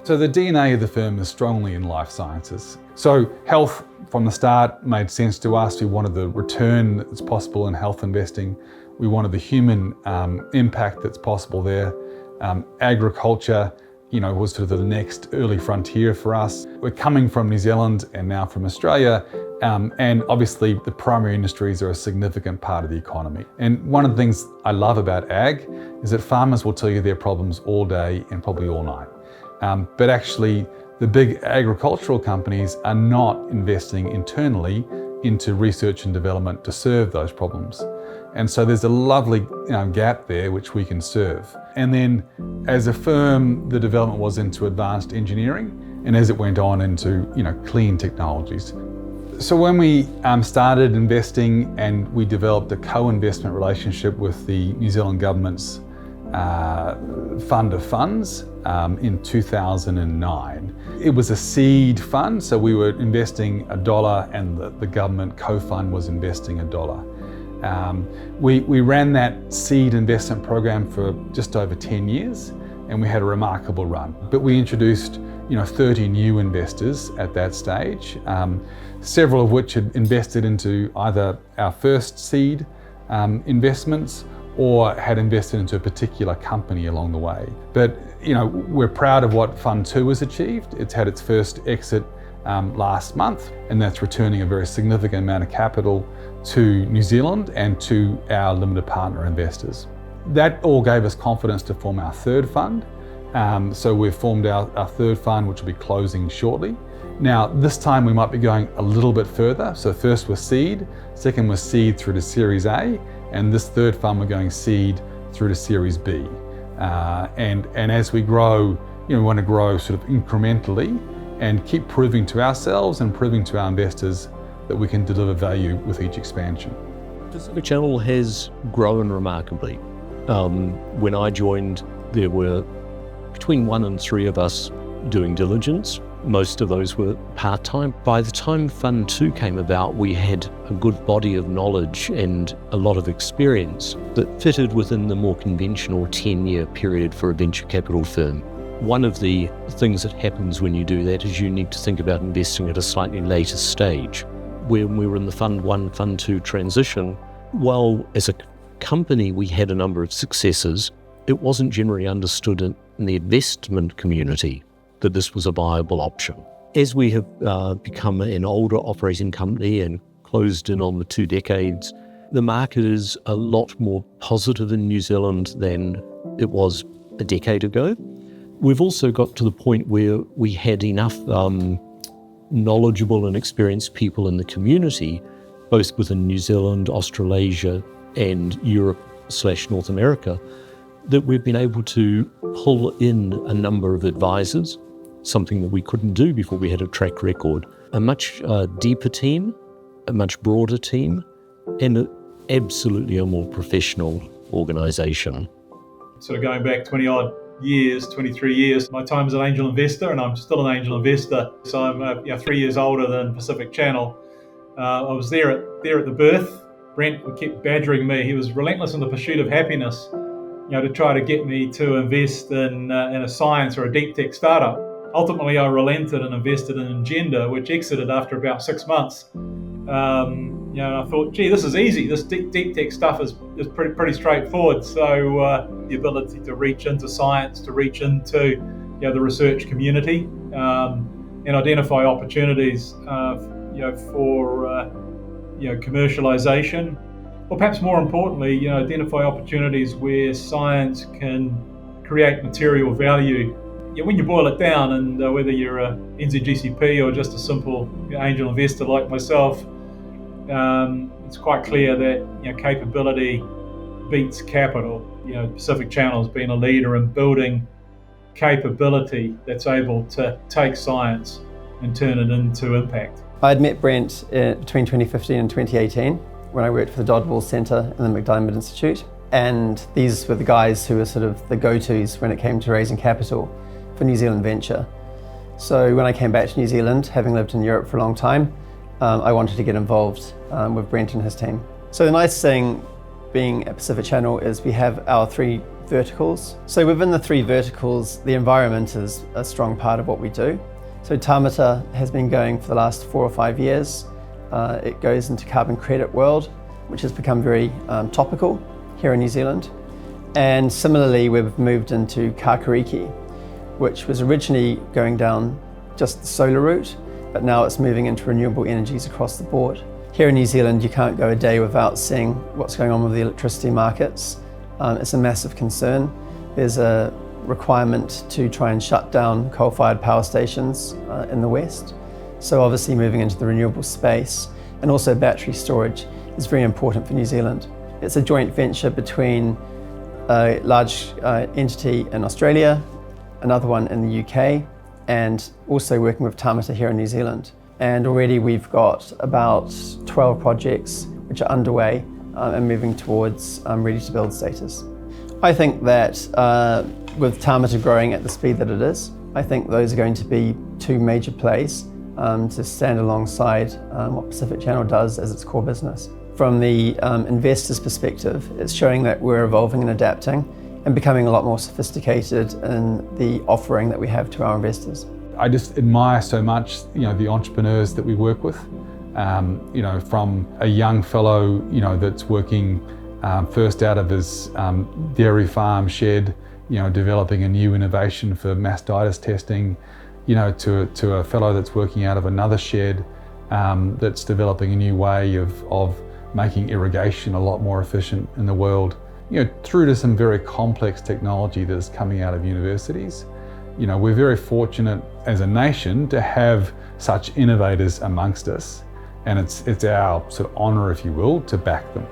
So the DNA of the firm is strongly in life sciences. So health from the start made sense to us. We wanted the return that's possible in health investing. We wanted the human impact that's possible there. Agriculture, was sort of the next early frontier for us. We're coming from New Zealand and now from Australia, and obviously the primary industries are a significant part of the economy. And one of the things I love about ag is that farmers will tell you their problems all day and probably all night. But actually, the big agricultural companies are not investing internally into research and development to serve those problems. And so there's a lovely gap there which we can serve. And then as a firm, the development was into advanced engineering, and as it went on into clean technologies. So when we started investing and we developed a co-investment relationship with the New Zealand government's fund of funds in 2009. It was a seed fund, so we were investing $1 and the government co-fund was investing $1. We ran that seed investment program for just over 10 years and we had a remarkable run. But we introduced 30 new investors at that stage, several of which had invested into either our first seed investments or had invested into a particular company along the way. But we're proud of what Fund 2 has achieved. It's had its first exit last month, and that's returning a very significant amount of capital to New Zealand and to our limited partner investors. That all gave us confidence to form our third fund. So we've formed our third fund, which will be closing shortly. Now, this time we might be going a little bit further. So first was seed, second was seed through to Series A, and this third fund we're going seed through to Series B. And as we grow, we want to grow sort of incrementally and keep proving to ourselves and proving to our investors that we can deliver value with each expansion. Pacific Channel has grown remarkably. When I joined, there were between 1 and 3 of us doing diligence. Most of those were part-time. By the time Fund 2 came about, we had a good body of knowledge and a lot of experience that fitted within the more conventional 10-year period for a venture capital firm. One of the things that happens when you do that is you need to think about investing at a slightly later stage. When we were in the Fund 1, Fund 2 transition, while as a company we had a number of successes, it wasn't generally understood in the investment community that this was a viable option. As we have become an older operating company and closed in on the 2 decades, the market is a lot more positive in New Zealand than it was a decade ago. We've also got to the point where we had enough knowledgeable and experienced people in the community, both within New Zealand, Australasia, and Europe/North America, that we've been able to pull in a number of advisors, something that we couldn't do before we had a track record. A much deeper team, a much broader team, and absolutely a more professional organisation. Sort of going back 20-odd years, 23 years, my time as an angel investor, and I'm still an angel investor, so I'm 3 years older than Pacific Channel. I was there at the birth. Brent kept badgering me. He was relentless in the pursuit of happiness, to try to get me to invest in a science or a deep tech startup. Ultimately, I relented and invested in Engender, which exited after about 6 months. I thought, gee, this is easy. This deep tech stuff is pretty straightforward. So the ability to reach into science, to reach into the research community, and identify opportunities, for commercialization, or perhaps more importantly, identify opportunities where science can create material value. When you boil it down, and whether you're a NZGCP or just a simple angel investor like myself, it's quite clear that capability beats capital. Pacific Channel has been a leader in building capability that's able to take science and turn it into impact. I'd met Brent between 2015 and 2018 when I worked for the Dodwell Centre and the McDiarmid Institute, and these were the guys who were sort of the go-tos when it came to raising capital for New Zealand venture. So when I came back to New Zealand, having lived in Europe for a long time, I wanted to get involved with Brent and his team. So the nice thing being at Pacific Channel is we have our 3 verticals. So within the 3 verticals, the environment is a strong part of what we do. So Tāmata has been going for the last 4 or 5 years. It goes into carbon credit world, which has become very topical here in New Zealand. And similarly, we've moved into Kākāriki, which was originally going down just the solar route, but now it's moving into renewable energies across the board. Here in New Zealand, you can't go a day without seeing what's going on with the electricity markets. It's a massive concern. There's a requirement to try and shut down coal-fired power stations in the West. So obviously moving into the renewable space, and also battery storage is very important for New Zealand. It's a joint venture between a large entity in Australia, another one in the UK, and also working with Tāmata here in New Zealand. And already we've got about 12 projects which are underway and moving towards ready to build status. I think that with Tāmata growing at the speed that it is, I think those are going to be 2 major plays to stand alongside what Pacific Channel does as its core business. From the investor's perspective, it's showing that we're evolving and adapting and becoming a lot more sophisticated in the offering that we have to our investors. I just admire so much, the entrepreneurs that we work with. From a young fellow, that's working first out of his dairy farm shed, developing a new innovation for mastitis testing, to a fellow that's working out of another shed that's developing a new way of making irrigation a lot more efficient in the world, through to some very complex technology that's coming out of universities. We're very fortunate as a nation to have such innovators amongst us, and it's our sort of honour, if you will, to back them.